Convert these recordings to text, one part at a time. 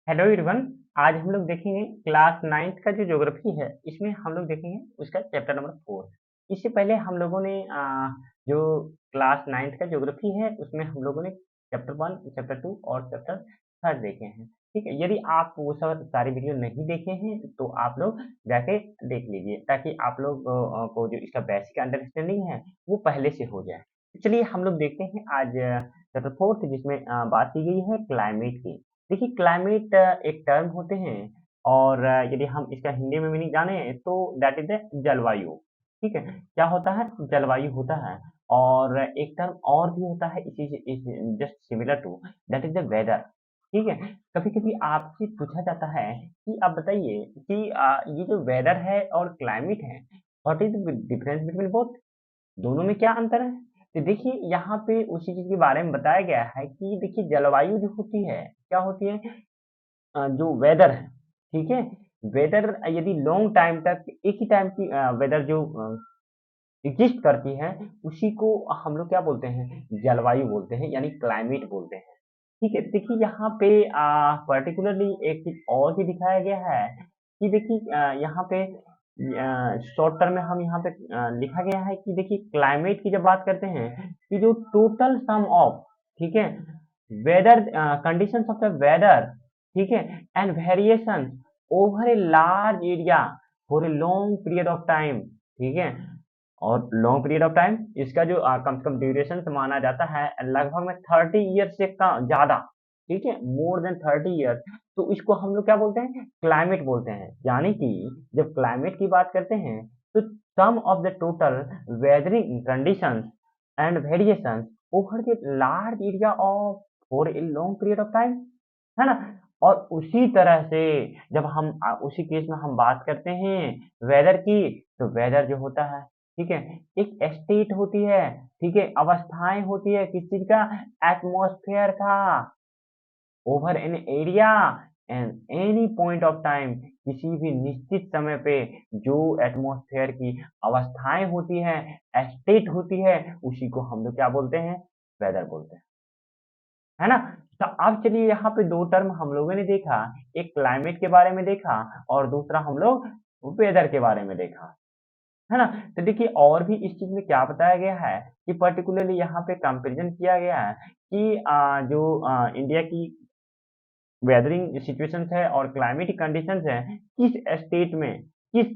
Hello everyone. आज हम लोग देखेंगे क्लास 9th का जो ज्योग्राफी है, इसमें हम लोग देखेंगे उसका चैप्टर नंबर 4। इससे पहले हम लोगों ने जो क्लास 9th का ज्योग्राफी है उसमें हम लोगों ने चैप्टर 1, चैप्टर 2 और चैप्टर 3 देखे हैं। ठीक है, यदि आप वो सब सारी वीडियो नहीं देखे हैं तो आप लोग जाके देख लीजिए ताकि आप लोग को जो इसका बेसिक अंडरस्टैंडिंग है वो पहले से हो जाए। चलिए हम लोग देखते हैं आज चैप्टर 4 जिसमें बात की गई है क्लाइमेट की। देखिए क्लाइमेट एक टर्म होते हैं और यदि हम इसका हिंदी में मीनिंग जाने तो दैट इज द जलवायु। ठीक है, क्या होता है? जलवायु होता है। और एक टर्म और भी होता है इसी इस just similar to, that is the weather. ठीक है, कभी कभी आपसे पूछा जाता है कि आप बताइए कि ये जो वेदर है और क्लाइमेट है, what is the difference between both? दोनों में क्या अंतर है? तो देखिए यहाँ पे उसी चीज के बारे में बताया गया है कि देखिए जलवायु जो होती है क्या होती है? जो वेदर है, ठीक है? वेदर यदि लॉन्ग टाइम तक एक ही टाइम की वेदर जो एग्जिस्ट करती है, उसी को हम लोग क्या बोलते हैं? जलवायु बोलते हैं, यानी क्लाइमेट बोलते हैं। ठीक है, देखिए यहाँ पे पर्टिकुलरली एक चीज और भी दिखाया गया है कि देखिए यहाँ पे शॉर्ट टर्म में हम यहाँ पे लिखा गया है कि देखिए क्लाइमेट की जब बात करते हैं कि जो टोटल सम ऑफ, ठीक है, weather conditions of the weather, ठीक है, and variation over a large area for a long period of time. ठीक है, और लॉन्ग पीरियड ऑफ टाइम इसका जो कम से कम ड्यूरेशन माना जाता है लगभग में 30 ईयर से कम ज्यादा। ठीक है, मोर देन 30 ईयर्स, तो इसको हम लोग क्या बोलते हैं? क्लाइमेट बोलते हैं। यानी कि जब क्लाइमेट की बात करते हैं तो sum of the total weathering conditions and variations over the large area of for a long period of time, है ना? और उसी तरह से जब हम उसी केस में हम बात करते हैं वेदर की, तो वेदर जो होता है, ठीक है, एक स्टेट होती है, ठीक है, अवस्थाएं होती है किस चीज का? एटमॉस्फेयर का, over an area and any point of time, किसी भी निश्चित समय पे जो एटमॉस्फेयर की अवस्थाएं होती हैं, स्टेट होती है, उसी को हम लोग क्या बोलते हैं? वेदर बोलते हैं, है ना? तो अब चलिए यहाँ पे दो टर्म हम लोगों ने देखा, एक क्लाइमेट के बारे में देखा और दूसरा हम लोग वेदर के बारे में देखा, है ना? तो देखिए और भी इस चीज में क्या बताया गया है कि पर्टिकुलरली यहाँ पे कंपैरिजन किया गया है कि जो इंडिया की वेदरिंग सिचुएशंस है और क्लाइमेटिक कंडीशंस है, किस स्टेट में, किस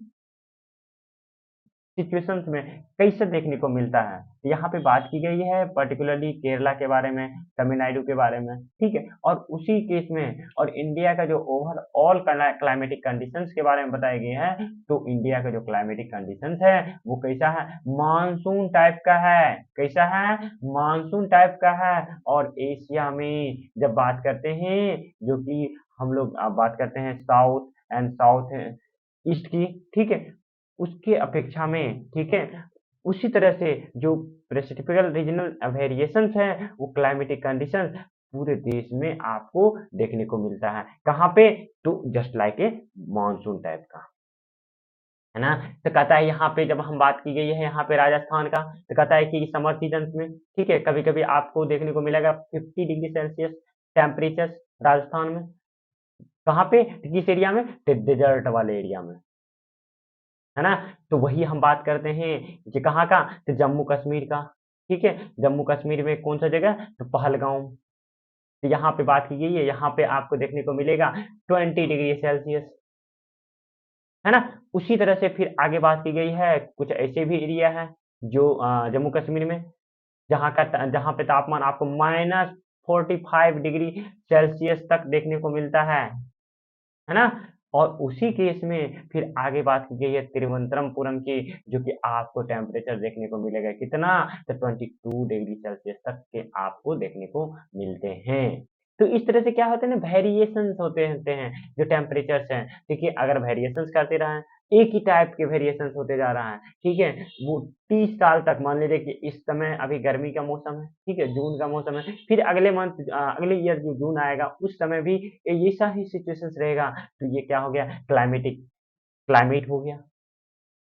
सिचुएशंस में कैसे देखने को मिलता है। यहाँ पे बात की गई है पर्टिकुलरली केरला के बारे में, तमिलनाडु के बारे में, ठीक है, और उसी केस में और इंडिया का जो ओवरऑल क्लाइमेटिक कंडीशंस के बारे में बताए गए हैं, तो इंडिया का जो क्लाइमेटिक कंडीशंस है वो कैसा है? मानसून टाइप का है। कैसा है? मानसून टाइप का है। और एशिया में जब बात करते हैं, जो कि हम लोग बात करते हैं साउथ एंड साउथ ईस्ट की, ठीक है, उसके अपेक्षा में, ठीक है, उसी तरह से जो प्रेसिपिकल रीजनल वेरिएशंस हैं, वो क्लाइमेटिक कंडीशंस पूरे देश में आपको देखने को मिलता है। कहाँ पे? तो just like a monsoon type का, है ना? तो कहता है यहाँ पे जब हम बात की गई है यहाँ पे राजस्थान का, तो कहता है कि समर सीजन्स में, ठीक है, कभी-कभी आपको देखने को मिलेगा 50 डिग्री सेल्सियस टेम्परेचर राजस्थान में। कहाँ पे? किस एरिया में? डेजर्ट वाले एरिया में, है ना? तो वही हम बात करते हैं ये कहाँ का? तो जम्मू कश्मीर का, ठीक है? जम्मू कश्मीर में कौन-सा जगह? तो पहलगाँव। तो यहाँ पे बात की गई है, यहाँ पे आपको देखने को मिलेगा 20 डिग्री सेल्सियस, है ना? उसी तरह से फिर आगे बात की गई है, कुछ ऐसे भी एरिया हैं जो जम्मू कश्मीर में जहाँ पे तापमान आपको -45 डिग्री सेल्सियस तक देखने को मिलता है ना? और उसी केस में फिर आगे बात की गई है तिरुवनंतपुरम की, जो कि आपको टेम्परेचर देखने को मिलेगा कितना? तो 22 डिग्री सेल्सियस तक के आपको देखने को मिलते हैं। तो इस तरह से क्या होते हैं ना, वेरिएशंस होते होते हैं जो टेम्परेचर्स हैं। देखिए अगर वेरिएशंस करते रहें, एक ही टाइप के वेरिएशंस होते जा रहा है, ठीक है, वो 30 साल तक मान लीजिए कि इस समय अभी गर्मी का मौसम है, ठीक है, जून का मौसम है, फिर अगले मंथ अगले ईयर जो जून आएगा उस समय भी ऐसा ही सिचुएशंस रहेगा, तो ये क्या हो गया? क्लाइमेट हो गया,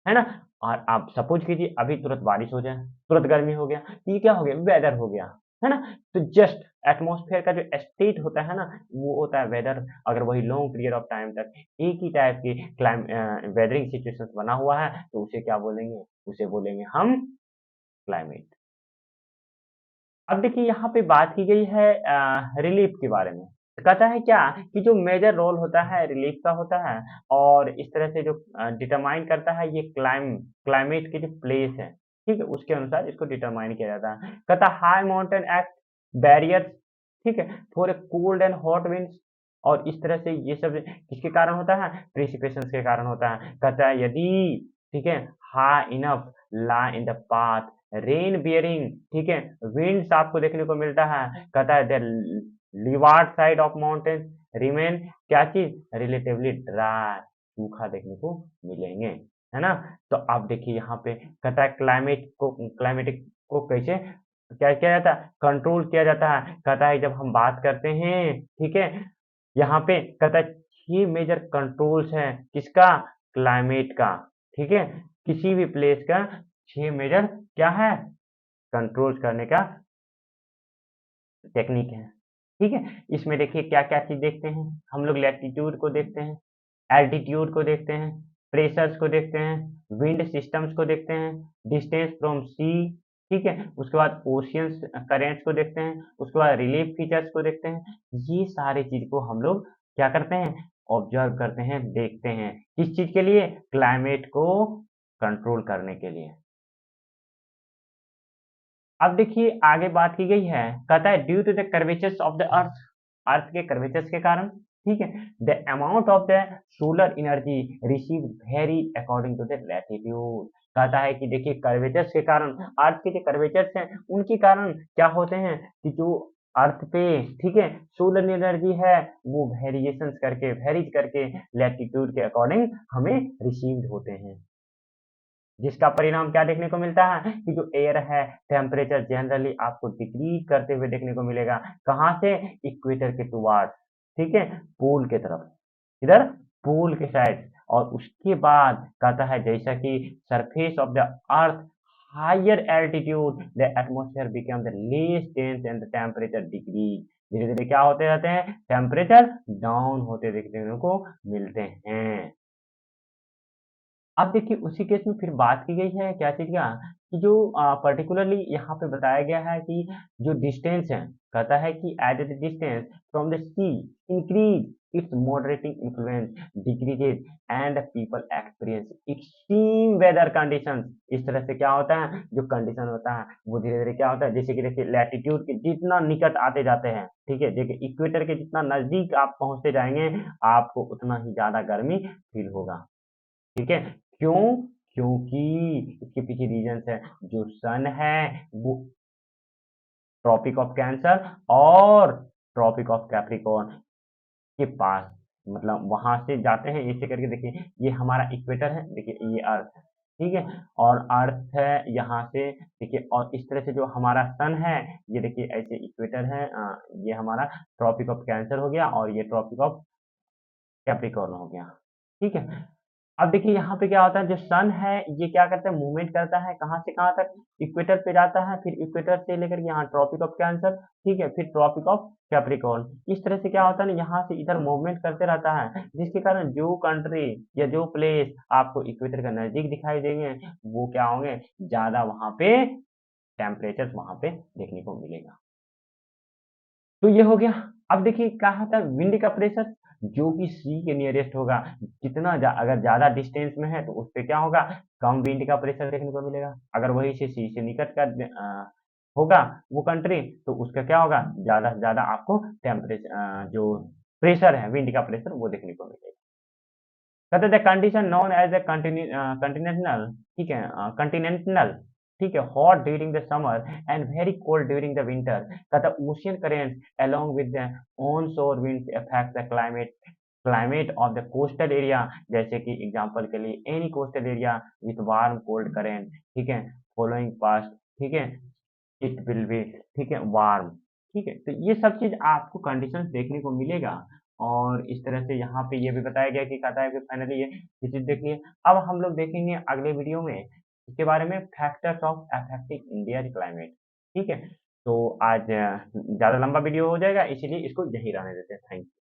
है ना? और आप सपोज कीजिए अभी तुरंत बारिश हो जाए, तुरंत गर्मी हो गया, तो ये क्या हो गया? वेदर हो गया। है ना? तो जस्ट एटमॉस्फेयर का जो स्टेट होता है ना, वो होता है वेदर। अगर वही लॉन्ग पीरियड ऑफ टाइम तक एक ही टाइप की वेदरिंग सिचुएशंस बना हुआ है, तो उसे क्या बोलेंगे? उसे बोलेंगे हम क्लाइमेट। अब देखिए यहाँ पे बात की गई है रिलीफ के बारे में। कहता है क्या कि जो मेजर रोल होता है रिलीफ का होता है, और इस तरह से जो डिटरमाइन करता है ये क्लाइमेट की जो प्लेस है, ठीक है, उसके अनुसार इसको डिटरमाइन किया जाता है। कहता है हाई माउंटेन एक्ट बैरियर्स, ठीक है, for a cold and hot winds. और इस तरह से ये सब किसके कारण होता है? प्रेसिपिटेशंस के कारण होता है। कहता है यदि, ठीक है, हाई इनफ ला in the path rain bearing, ठीक है, विंड्स आपको देखने को मिलता है। कहता है the leeward side of mountain remain क्या चीज? रिलेटिवली ड्राई, सूखा देखने को मिलेंगे, है ना? तो आप देखिए यहाँ पे कहता है क्लाइमेटिक को कैसे क्या किया जाता है? कंट्रोल किया जाता है। कहता है जब हम बात करते हैं, ठीक है, यहाँ पे कहता है 6 मेजर कंट्रोल्स हैं किसका? क्लाइमेट का, ठीक है, किसी भी प्लेस का 6 मेजर क्या है? कंट्रोल करने का टेक्निक है, ठीक है। इसमें देखिए क्या-क्या चीज़ देखते हैं, हम लोग लैटीट्यूड को देखते हैं, एल्टीट्यूड को देखते हैं, प्रेशर्स को देखते हैं, विंड सिस्टम्स को देखते हैं, डिस्टेंस फ्रॉम सी, ठीक है, उसके बाद ओशियंस करेंट्स को देखते हैं, उसके बाद रिलीफ फीचर्स को देखते हैं। ये सारी चीज़ को हम लोग क्या करते हैं? ऑब्जर्व करते हैं, देखते हैं। किस चीज़ के लिए? क्लाइमेट को कंट्रोल करने के लिए। अब देखिए आगे बात की गई है, कहता है due to the curvatures of the earth, earth के कर्वेचर्स के कारण, ठीक है, the amount of the solar energy receive very according to the latitude. कहता है कि देखिए कर्वेचर्स के कारण, अर्थ के जो कर्वेचर्स हैं उनके कारण क्या होते हैं कि जो अर्थ पे, ठीक है, सोलर एनर्जी है वो वेरिएशंस करके, वेरीज करके लैटिट्यूड के अकॉर्डिंग हमें रिसीव्ड होते हैं, जिसका परिणाम क्या देखने को मिलता है कि जो एयर है टेम्परेचर जनरली आपको डिक्रीज करते हुए देखने को मिलेगा। कहाँ से? इक्वेटर के टुवार्ड्स, ठीक है, पोल के तरफ, इधर पोल के साइड। और उसके बाद कहता है जैसा कि surface of the earth higher altitude the atmosphere become the less dense and the temperature decrease. धीरे धीरे क्या होते रहते हैं? टेम्परेचर डाउन होते देखने को मिलते हैं। अब देखिए उसी केस में फिर बात की गई है क्या चीज़ का कि जो पर्टिकुलरली यहाँ पे बताया गया है कि जो डिस्टेंस है, कहता है कि at the distance from the sea increase its moderating influence decreases and people experience extreme weather conditions. इस तरह से क्या होता है? जो कंडीशन होता है वो धीरे धीरे क्या होता है, जैसे कि देखिए लैटिट्यूड के जितना निकट आते जाते हैं, ठीक है, देखिए इक्वेटर के जितना नजदीक आप पहुंचते जाएंगे आपको उतना ही ज्यादा गर्मी फील होगा, ठीक है। क्यों? क्योंकि इसके पीछे रीजंस है। जो सन है वो ट्रॉपिक ऑफ कैंसर और ट्रॉपिक ऑफ कैप्रिकॉर्न के पास, मतलब वहां से जाते हैं ऐसे करके। देखिए ये हमारा इक्वेटर है, देखिए ये अर्थ है, ठीक है, और अर्थ है यहाँ से, देखिए, और इस तरह से जो हमारा सन है ये देखिए ऐसे इक्वेटर है, ये हमारा ट्रॉपिक ऑफ कैंसर हो गया और ये ट्रॉपिक ऑफ कैप्रिकॉर्न हो गया, ठीक है। अब देखिए यहाँ पे क्या होता है, जो सन है ये क्या करता है? मूवमेंट करता है कहाँ से कहाँ तक? इक्वेटर पे जाता है, फिर इक्वेटर से लेकर के यहाँ ट्रॉपिक ऑफ कैंसर, ठीक है, फिर ट्रॉपिक ऑफ कैप्रिकॉर्न। इस तरह से क्या होता है ना, यहाँ से इधर मूवमेंट करते रहता है, जिसके कारण जो कंट्री या जो प्लेस आपको इक्वेटर के नजदीक दिखाई देंगे वो क्या होंगे? ज्यादा वहां पे टेम्परेचर वहां पे देखने को मिलेगा। तो ये हो गया। अब देखिए कहा था विंड का प्रेशर जो कि सी के नियरेस्ट होगा, अगर ज़्यादा डिस्टेंस में है तो उस पे क्या होगा? कम विंड का प्रेशर देखने को मिलेगा। अगर वही से सी से निकट का होगा वो कंट्री, तो उसका क्या होगा? ज़्यादा से ज़्यादा आपको जो प्रेशर है, विंड का प्रेशर वो देखने को मिलेगा। कहते the condition known as a continental, ठीक है, कंटिनेंटल, ठीक है, hot during the summer and very cold during the winter. कहता ocean currents along with the onshore winds affect the climate of the coastal area। जैसे कि example के लिए any coastal area with warm cold current, ठीक है, following past, ठीक है, it will be, ठीक है, वार्म, ठीक है। तो ये सब चीज आपको कंडीशंस देखने को मिलेगा। और इस तरह से यहाँ पे ये भी बताया गया कि कहता है कि फाइनली ये चीज देखिए। अब हम लोग देखेंगे अगले वीडियो में इसके बारे में factors of affecting India climate, ठीक है। तो आज ज़्यादा लंबा वीडियो हो जाएगा, इसीलिए इसको यहीं रहने देते हैं। Thank you.